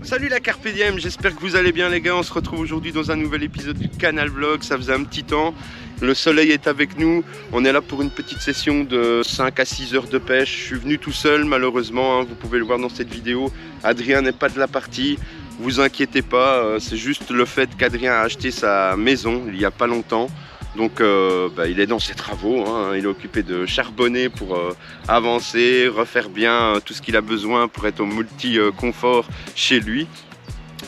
Salut la Carpe Diem, j'espère que vous allez bien les gars. On se retrouve aujourd'hui dans un nouvel épisode du Canal Vlog. Ça faisait un petit temps, le soleil est avec nous. On est là pour une petite session de 5 à 6 heures de pêche. Je suis venu tout seul malheureusement, hein, vous pouvez le voir dans cette vidéo. Adrien n'est pas de la partie, vous inquiétez pas, c'est juste le fait qu'Adrien a acheté sa maison il y a pas longtemps. Donc il est dans ses travaux, hein. Il est occupé de charbonner pour avancer, refaire bien tout ce qu'il a besoin pour être au multi-confort chez lui.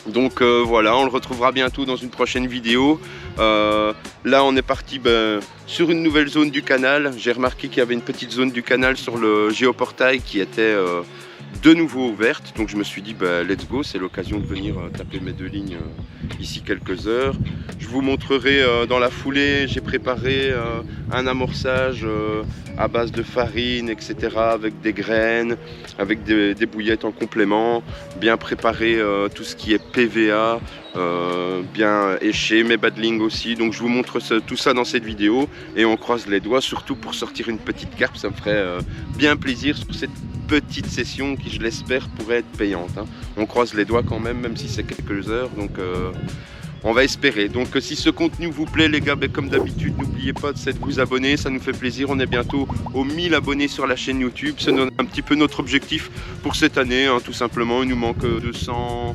Donc voilà, on le retrouvera bientôt dans une prochaine vidéo. Là on est parti sur une nouvelle zone du canal. J'ai remarqué qu'il y avait une petite zone du canal sur le géoportail qui était de nouveau ouverte, donc je me suis dit let's go, c'est l'occasion de venir taper mes deux lignes ici quelques heures. Je vous montrerai dans la foulée, j'ai préparé un amorçage à base de farine, etc., avec des graines, avec des bouillettes en complément, bien préparé tout ce qui est PVA, bien éché, mes badlings aussi. Donc je vous montre tout ça dans cette vidéo et on croise les doigts, surtout pour sortir une petite carpe. Ça me ferait bien plaisir sur cette petite session qui, je l'espère, pourrait être payante, hein. On croise les doigts quand même si c'est quelques heures, donc on va espérer. Donc si ce contenu vous plaît les gars, comme d'habitude, n'oubliez pas de vous abonner, ça nous fait plaisir. On est bientôt aux 1000 abonnés sur la chaîne YouTube, c'est un petit peu notre objectif pour cette année, hein, tout simplement. Il nous manque 200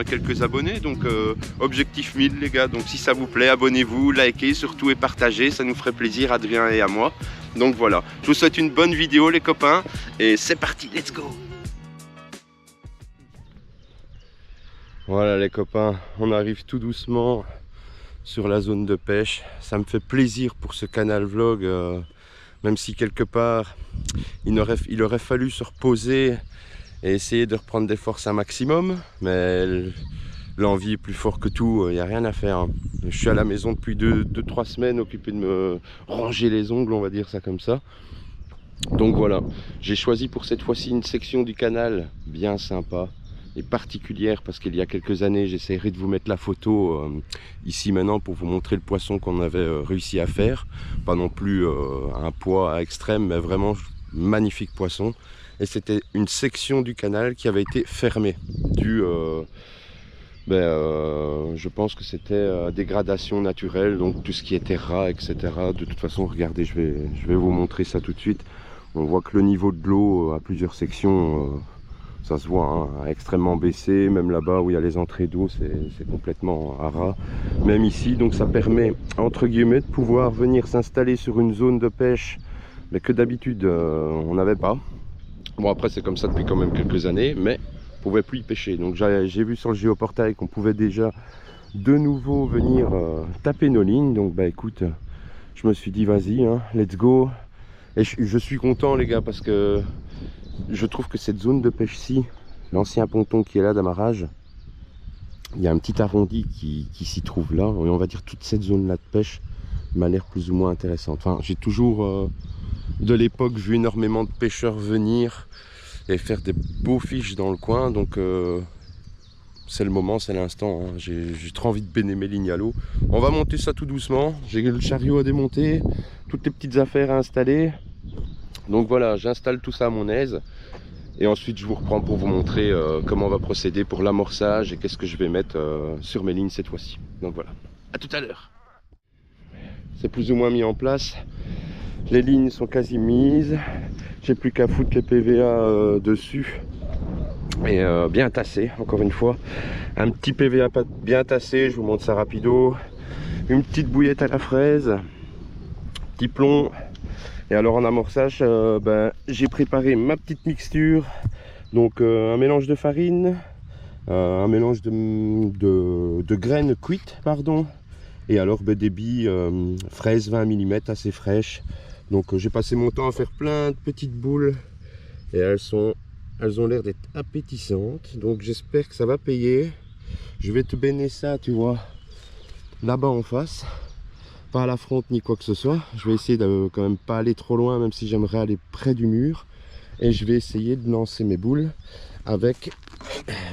et quelques abonnés, donc objectif 1000 les gars. Donc si ça vous plaît, abonnez-vous, likez surtout et partagez, ça nous ferait plaisir, Adrien et à moi. Donc voilà, je vous souhaite une bonne vidéo les copains et c'est parti, let's go. Voilà les copains, on arrive tout doucement sur la zone de pêche. Ça me fait plaisir pour ce canal vlog, même si quelque part il aurait fallu se reposer et essayer de reprendre des forces un maximum, mais l'envie est plus fort que tout, il n'y a rien à faire, hein. Je suis à la maison depuis 2-3 semaines occupé de me ranger les ongles, on va dire ça comme ça. Donc voilà, j'ai choisi pour cette fois-ci une section du canal bien sympa et particulière, parce qu'il y a quelques années, j'essaierai de vous mettre la photo ici maintenant pour vous montrer le poisson qu'on avait réussi à faire. Pas non plus un poids extrême, mais vraiment magnifique poisson. Et c'était une section du canal qui avait été fermée due je pense que c'était dégradation naturelle, donc tout ce qui était ras, etc. De toute façon, regardez, je vais vous montrer ça tout de suite. On voit que le niveau de l'eau à plusieurs sections, ça se voit, hein, a extrêmement baissé. Même là-bas où il y a les entrées d'eau, c'est complètement à ras. Même ici, donc ça permet, entre guillemets, de pouvoir venir s'installer sur une zone de pêche mais que d'habitude on n'avait pas. Bon, après c'est comme ça depuis quand même quelques années, mais on ne pouvait plus y pêcher. Donc j'ai vu sur le géoportail qu'on pouvait déjà de nouveau venir taper nos lignes. Donc écoute, je me suis dit vas-y, hein, let's go. Et je suis content les gars, parce que je trouve que cette zone de pêche-ci, l'ancien ponton qui est là d'amarrage, il y a un petit arrondi qui s'y trouve là, et on va dire toute cette zone là de pêche m'a l'air plus ou moins intéressante. Enfin, j'ai toujours de l'époque vu énormément de pêcheurs venir et faire des beaux fiches dans le coin, donc c'est le moment, c'est l'instant, hein. J'ai trop envie de baigner mes lignes à l'eau. On va monter ça tout doucement, j'ai le chariot à démonter, toutes les petites affaires à installer. Donc voilà, j'installe tout ça à mon aise et ensuite je vous reprends pour vous montrer comment on va procéder pour l'amorçage et qu'est-ce que je vais mettre sur mes lignes cette fois-ci. Donc voilà, à tout à l'heure. C'est plus ou moins mis en place, les lignes sont quasi mises, j'ai plus qu'à foutre les PVA dessus et bien tassé, encore une fois. Un petit PVA bien tassé, je vous montre ça rapido, une petite bouillette à la fraise, petit plomb. Et alors en amorçage, j'ai préparé ma petite mixture, donc un mélange de farine, un mélange de graines cuites, pardon, et alors des billes fraises 20 mm assez fraîches. Donc j'ai passé mon temps à faire plein de petites boules Et elles ont l'air d'être appétissantes. Donc j'espère que ça va payer. Je vais te baigner ça, tu vois, là-bas en face. Pas à la fronte ni quoi que ce soit. Je vais essayer de quand même pas aller trop loin, même si j'aimerais aller près du mur. Et je vais essayer de lancer mes boules avec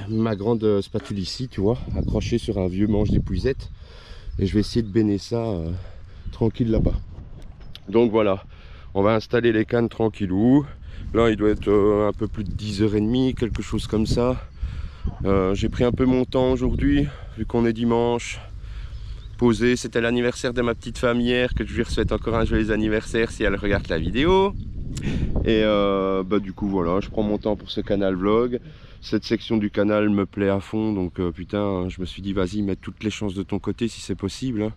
ma grande spatule ici, tu vois, accrochée sur un vieux manche d'épuisette. Et je vais essayer de baigner ça tranquille là-bas. Donc voilà, on va installer les cannes tranquillou. Là il doit être un peu plus de 10h30, quelque chose comme ça. J'ai pris un peu mon temps aujourd'hui, vu qu'on est dimanche. Posé, c'était l'anniversaire de ma petite femme hier, que je lui souhaite encore un joyeux anniversaire si elle regarde la vidéo. Et du coup voilà, je prends mon temps pour ce canal vlog. Cette section du canal me plaît à fond, donc putain, je me suis dit vas-y, mets toutes les chances de ton côté si c'est possible, hein.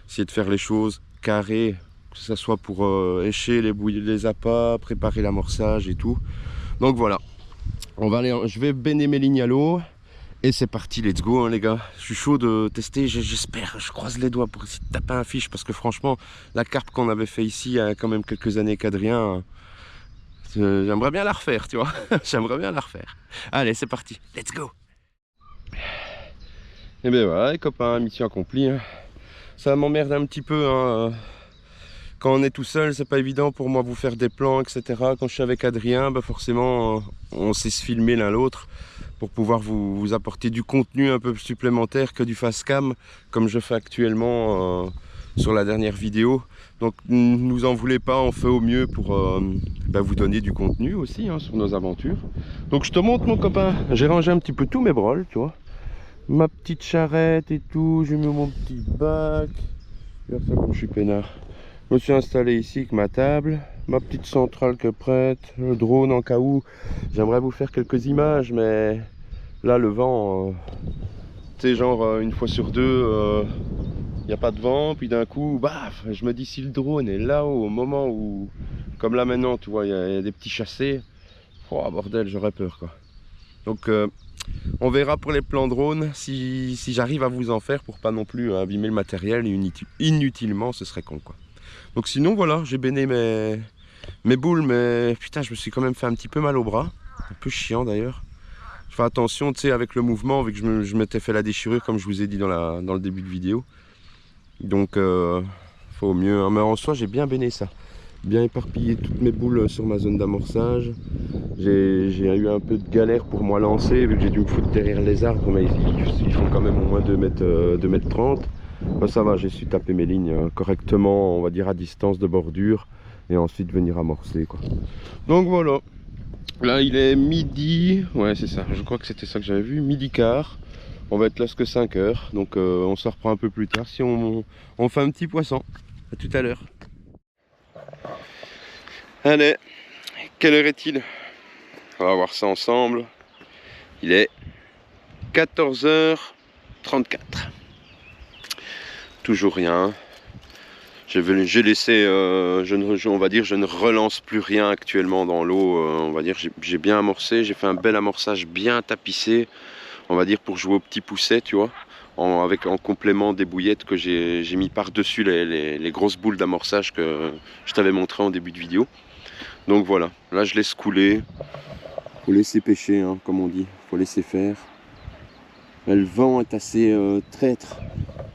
Essayer de faire les choses carrées, que ce soit pour écher les appâts, préparer l'amorçage et tout. Donc voilà, on va aller, je vais baigner mes lignes à l'eau. Et c'est parti, let's go hein, les gars. Je suis chaud de tester, j'espère, je croise les doigts pour essayer de taper un fiche. Parce que franchement, la carpe qu'on avait fait ici il y a quand même quelques années qu'Adrien, j'aimerais bien la refaire, tu vois. J'aimerais bien la refaire. Allez, c'est parti, let's go. Et bien voilà les copains, mission accomplie, hein. Ça m'emmerde un petit peu, hein. Quand on est tout seul, c'est pas évident pour moi vous faire des plans, etc. Quand je suis avec Adrien, bah forcément, on sait se filmer l'un l'autre pour pouvoir vous apporter du contenu un peu supplémentaire que du face cam, comme je fais actuellement sur la dernière vidéo. Donc ne nous en voulez pas, on fait au mieux pour vous donner du contenu aussi hein, sur nos aventures. Donc je te montre mon copain, j'ai rangé un petit peu tous mes brols, tu vois. Ma petite charrette et tout, j'ai mis mon petit bac. Regarde ça comme je suis peinard. Je me suis installé ici avec ma table, ma petite centrale que prête, le drone en cas où. J'aimerais vous faire quelques images, mais là le vent, tu sais, genre une fois sur deux, il n'y a pas de vent, puis d'un coup, baf, je me dis si le drone est là-haut au moment où, comme là maintenant, tu vois, il y a des petits chassés, oh bordel, j'aurais peur quoi. Donc on verra pour les plans drone si j'arrive à vous en faire pour pas non plus abîmer le matériel inutilement, ce serait con quoi. Donc sinon voilà, j'ai baigné mes boules, mais putain je me suis quand même fait un petit peu mal au bras. Un peu chiant d'ailleurs. Je fais attention tu sais avec le mouvement, vu que je m'étais fait la déchirure comme je vous ai dit dans le début de vidéo. Donc faut mieux, hein. Mais en soi j'ai bien baigné ça. Bien éparpillé toutes mes boules sur ma zone d'amorçage. J'ai eu un peu de galère pour moi lancer, vu que j'ai dû me foutre derrière les arbres, mais ils font quand même au moins 2 mètres 30. Ben, ça va, j'ai su taper mes lignes correctement, on va dire à distance de bordure, et ensuite venir amorcer quoi. Donc voilà, là il est midi, ouais c'est ça, je crois que c'était ça que j'avais vu, midi quart. On va être là jusque 5 heures, donc on se reprend un peu plus tard si on fait un petit poisson. À tout à l'heure. Allez, quelle heure est-il? On va voir ça ensemble. Il est 14h34. Toujours rien. J'ai laissé, on va dire, je ne relance plus rien actuellement dans l'eau. On va dire, j'ai bien amorcé, j'ai fait un bel amorçage bien tapissé. On va dire pour jouer au petit pousset, tu vois. En complément des bouillettes que j'ai mis par-dessus les grosses boules d'amorçage que je t'avais montré en début de vidéo. Donc voilà, là je laisse couler. Faut laisser pêcher, hein, comme on dit. Faut laisser faire. Mais le vent est assez traître.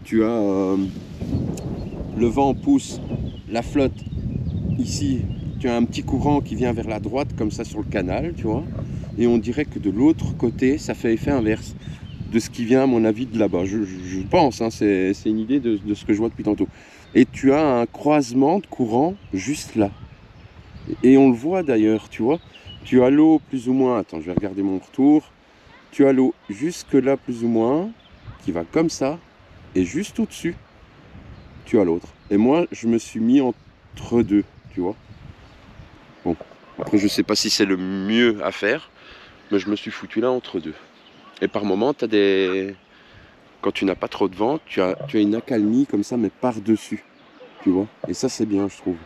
Tu as le vent pousse la flotte ici. Tu as un petit courant qui vient vers la droite comme ça sur le canal, tu vois. Et on dirait que de l'autre côté, ça fait effet inverse de ce qui vient à mon avis de là-bas. Je pense, hein, c'est une idée de ce que je vois depuis tantôt. Et tu as un croisement de courant juste là. Et on le voit d'ailleurs, tu vois. Tu as l'eau plus ou moins, attends, je vais regarder mon retour. Tu as l'eau jusque là plus ou moins, qui va comme ça, et juste au-dessus, tu as l'autre. Et moi, je me suis mis entre deux, tu vois. Bon, après je sais pas si c'est le mieux à faire, mais je me suis foutu là entre deux. Et par moment, tu as des... Quand tu n'as pas trop de vent, tu as une accalmie comme ça, mais par-dessus, tu vois. Et ça, c'est bien, je trouve.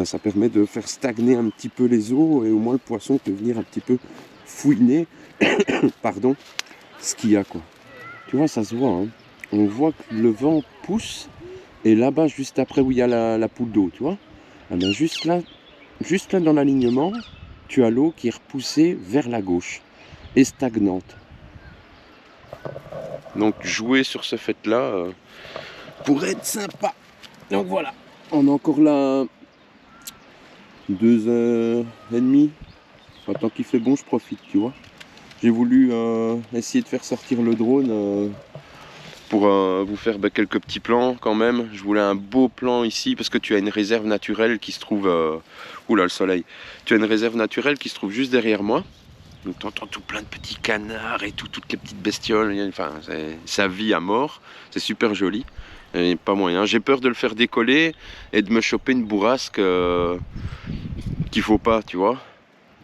Ça permet de faire stagner un petit peu les eaux et au moins le poisson peut venir un petit peu fouiner pardon, ce qu'il y a quoi. Tu vois, ça se voit, hein. On voit que le vent pousse et là-bas, juste après où il y a la poule d'eau, tu vois. Ah ben juste là dans l'alignement, tu as l'eau qui est repoussée vers la gauche et stagnante. Donc jouer sur ce fait-là pourrait être sympa. Donc voilà, on est encore là 2h30. Enfin, tant qu'il fait bon, je profite, tu vois. J'ai voulu essayer de faire sortir le drone pour vous faire quelques petits plans quand même. Je voulais un beau plan ici parce que tu as une réserve naturelle qui se trouve... Oula, le soleil. Tu as une réserve naturelle qui se trouve juste derrière moi. Donc tu entends tout plein de petits canards et tout, toutes les petites bestioles. Enfin, ça vit à mort. C'est super joli. Et pas moyen. J'ai peur de le faire décoller et de me choper une bourrasque qu'il faut pas, tu vois.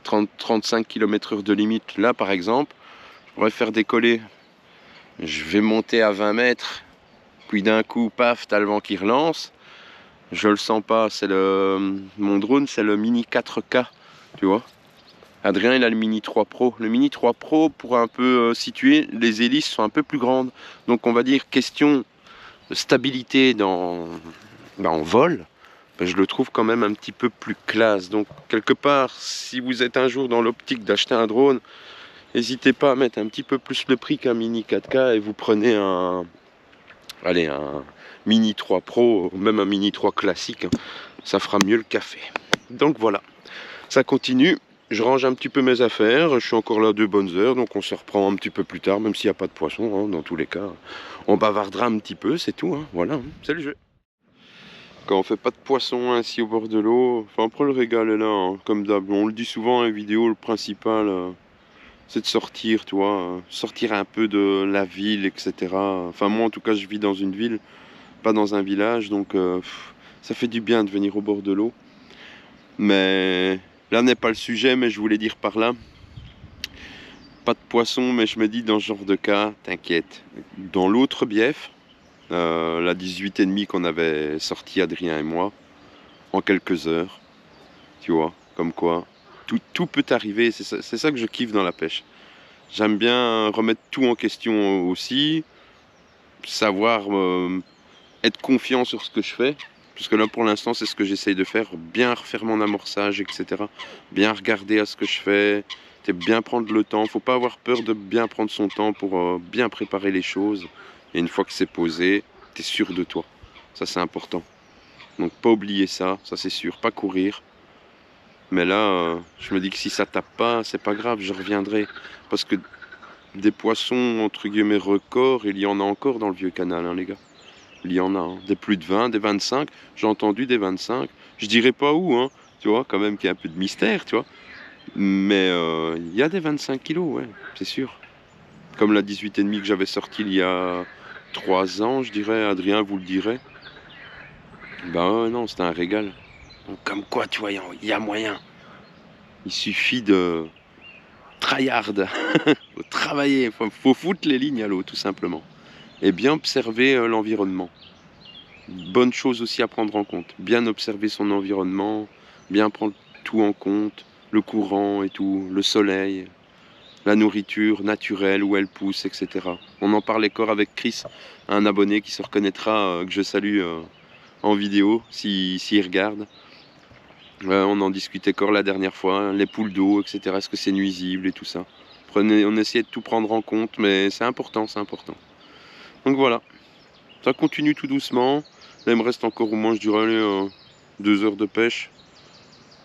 30-35 km/h de limite. Là, par exemple, je pourrais faire décoller. Je vais monter à 20 mètres. Puis d'un coup, paf, t'as le vent qui relance. Je le sens pas. Mon drone, c'est le Mini 4K, tu vois. Adrien, il a le Mini 3 Pro. Le Mini 3 Pro, pour un peu situer, les hélices sont un peu plus grandes. Donc, on va dire, question de stabilité en vol, je le trouve quand même un petit peu plus classe. Donc, quelque part, si vous êtes un jour dans l'optique d'acheter un drone, n'hésitez pas à mettre un petit peu plus le prix qu'un Mini 4K et vous prenez un Mini 3 Pro, même un Mini 3 classique. Ça fera mieux le café. Donc voilà, ça continue. Je range un petit peu mes affaires, je suis encore là 2 bonnes heures, donc on se reprend un petit peu plus tard, même s'il n'y a pas de poisson, hein, dans tous les cas. On bavardera un petit peu, c'est tout, hein, voilà, c'est le jeu. Quand on fait pas de poisson ainsi au bord de l'eau, enfin après le régal est là, hein, comme d'hab. On le dit souvent en vidéo, le principal, c'est de sortir, tu vois, sortir un peu de la ville, etc. Enfin moi en tout cas je vis dans une ville, pas dans un village, donc ça fait du bien de venir au bord de l'eau. Mais là n'est pas le sujet, mais je voulais dire par là, pas de poisson, mais je me dis dans ce genre de cas, t'inquiète. Dans l'autre bief, la 18,5 qu'on avait sorti Adrien et moi, en quelques heures, tu vois, comme quoi, tout peut arriver, c'est ça que je kiffe dans la pêche. J'aime bien remettre tout en question aussi, savoir être confiant sur ce que je fais, parce que là pour l'instant c'est ce que j'essaye de faire, bien refaire mon amorçage, etc. Bien regarder à ce que je fais, bien prendre le temps, faut pas avoir peur de bien prendre son temps pour bien préparer les choses, et une fois que c'est posé, tu es sûr de toi, ça c'est important. Donc pas oublier ça, ça c'est sûr, pas courir. Mais là, je me dis que si ça tape pas, c'est pas grave, je reviendrai. Parce que des poissons, entre guillemets, records, il y en a encore dans le vieux canal, hein, les gars. Il y en a, hein. Des plus de 20, des 25. J'ai entendu des 25. Je dirais pas où, hein, tu vois, quand même qu'il y a un peu de mystère, tu vois. Mais il y a des 25 kilos, ouais, c'est sûr. Comme la 18,5 que j'avais sortie il y a 3 ans, je dirais, Adrien vous le dirait. Ben non, c'était un régal. Donc, comme quoi, tu vois, il y a moyen. Il suffit de tryhard, faut travailler, faut foutre les lignes à l'eau, tout simplement. Et bien observer l'environnement. Bonne chose aussi à prendre en compte. Bien observer son environnement, bien prendre tout en compte, le courant et tout, le soleil, la nourriture naturelle, où elle pousse, etc. On en parlait encore avec Chris, un abonné qui se reconnaîtra, que je salue en vidéo, s'il regarde. On en discutait encore la dernière fois, hein, les poules d'eau, etc. Est-ce que c'est nuisible et tout ça. On essayait de tout prendre en compte, mais c'est important, c'est important. Donc voilà, ça continue tout doucement. Là, il me reste encore au moins, je dirais, 2 heures de pêche.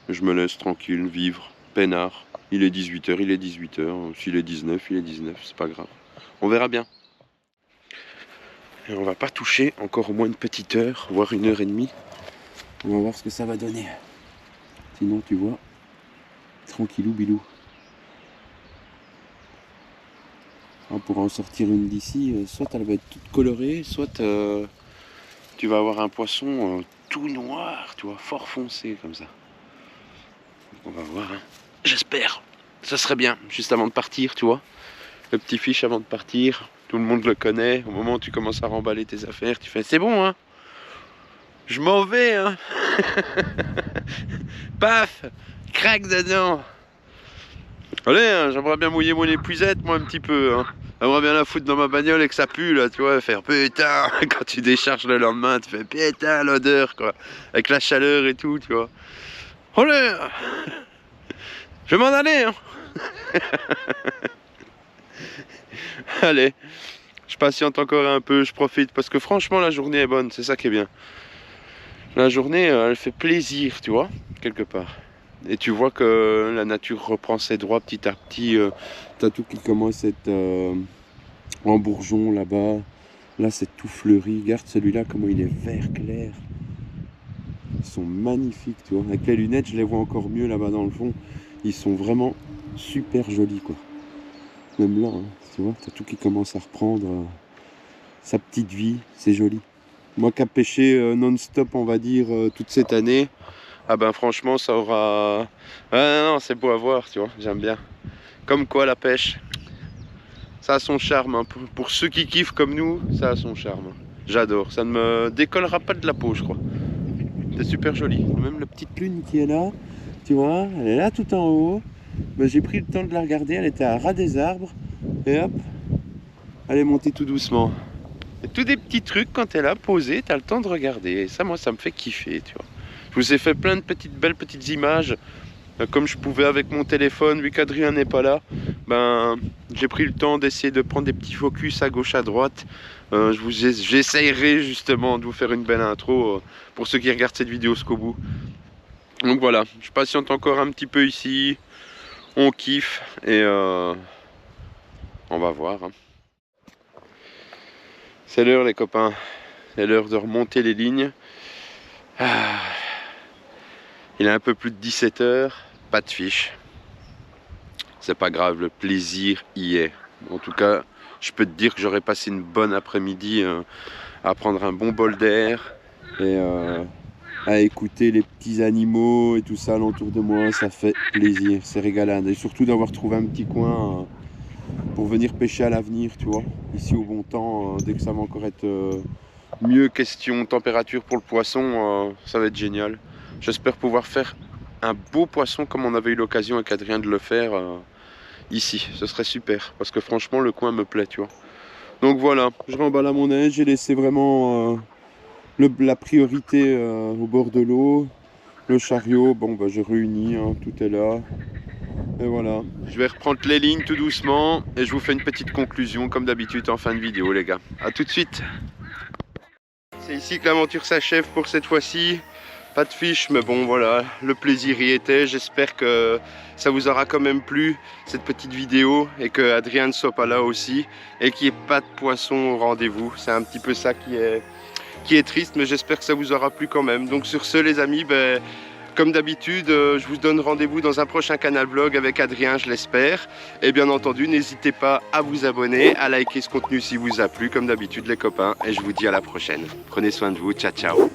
Je me laisse tranquille, vivre, peinard. Il est 18h, il est 18h. S'il est 19, il est 19, c'est pas grave. On verra bien. Et on va pas toucher encore au moins une petite heure, voire 1h30. On va voir ce que ça va donner. Sinon, tu vois, tranquillou bilou. On pourra en sortir une d'ici, soit elle va être toute colorée, soit tu vas avoir un poisson tout noir, tu vois, fort foncé comme ça. On va voir, hein. J'espère. Ça serait bien, juste avant de partir, tu vois. Le petit fiche avant de partir, tout le monde le connaît. Au moment où tu commences à remballer tes affaires, tu fais c'est bon, hein. Je m'en vais, hein. Paf, craque dedans. Allez, hein, j'aimerais bien mouiller mon épuisette, moi, un petit peu, hein. J'aimerais bien la foutre dans ma bagnole et que ça pue, là, tu vois, faire putain. Quand tu décharges le lendemain, tu fais putain l'odeur, quoi. Avec la chaleur et tout, tu vois. Allez. Je vais m'en aller, hein. Allez, je patiente encore un peu, je profite parce que franchement la journée est bonne, c'est ça qui est bien. La journée elle fait plaisir, tu vois, quelque part. Et tu vois que la nature reprend ses droits petit à petit. T'as tout qui commence à être en bourgeon là-bas. Là c'est tout fleuri. Regarde celui-là comment il est vert clair. Ils sont magnifiques, tu vois. Avec les lunettes je les vois encore mieux là-bas dans le fond. Ils sont vraiment super jolis quoi. Même là, hein, tu vois, t'as tout qui commence à reprendre sa petite vie, c'est joli. Moi qui a pêché non-stop, on va dire, toute cette année, ah ben franchement, ça aura... Ah non, c'est beau à voir, tu vois, j'aime bien. Comme quoi la pêche, ça a son charme, hein. Pour ceux qui kiffent comme nous, ça a son charme. J'adore, ça ne me décollera pas de la peau, je crois. C'est super joli. Même la petite lune qui est là, tu vois, elle est là tout en haut. Ben, j'ai pris le temps de la regarder, elle était à ras des arbres. Et hop, elle est montée tout doucement. Et tous des petits trucs, quand t'es là, posé, t'as le temps de regarder. Et ça, moi, ça me fait kiffer, tu vois. Je vous ai fait plein de belles petites images, comme je pouvais avec mon téléphone, vu qu'Adrien n'est pas là. Ben, j'ai pris le temps d'essayer de prendre des petits focus à gauche, à droite. J'essayerai justement de vous faire une belle intro pour ceux qui regardent cette vidéo jusqu'au bout. Donc voilà, je patiente encore un petit peu ici. On kiffe et on va voir. Hein. C'est l'heure les copains, c'est l'heure de remonter les lignes. Ah. Il est un peu plus de 17 h, pas de fiche. C'est pas grave, le plaisir y est. En tout cas, je peux te dire que j'aurais passé une bonne après-midi à prendre un bon bol d'air et à écouter les petits animaux et tout ça alentour de moi. Ça fait plaisir, c'est régalade. Et surtout d'avoir trouvé un petit coin pour venir pêcher à l'avenir, tu vois. Ici au bon temps, dès que ça va encore être mieux question température pour le poisson, ça va être génial. J'espère pouvoir faire un beau poisson comme on avait eu l'occasion avec Adrien de le faire ici. Ce serait super parce que franchement le coin me plaît, tu vois. Donc voilà, je remballe à mon aise. J'ai laissé vraiment la priorité au bord de l'eau. Le chariot, bon bah je réunis, hein, tout est là. Et voilà, je vais reprendre les lignes tout doucement et je vous fais une petite conclusion comme d'habitude en fin de vidéo les gars. A tout de suite. C'est ici que l'aventure s'achève pour cette fois-ci. Pas de fiche, mais bon voilà, le plaisir y était. J'espère que ça vous aura quand même plu, cette petite vidéo, et que Adrien ne soit pas là aussi, et qu'il n'y ait pas de poisson au rendez-vous. C'est un petit peu ça qui est triste, mais j'espère que ça vous aura plu quand même. Donc sur ce les amis, ben, comme d'habitude, je vous donne rendez-vous dans un prochain canal vlog avec Adrien, je l'espère. Et bien entendu, n'hésitez pas à vous abonner, à liker ce contenu si vous a plu, comme d'habitude les copains. Et je vous dis à la prochaine. Prenez soin de vous, ciao ciao.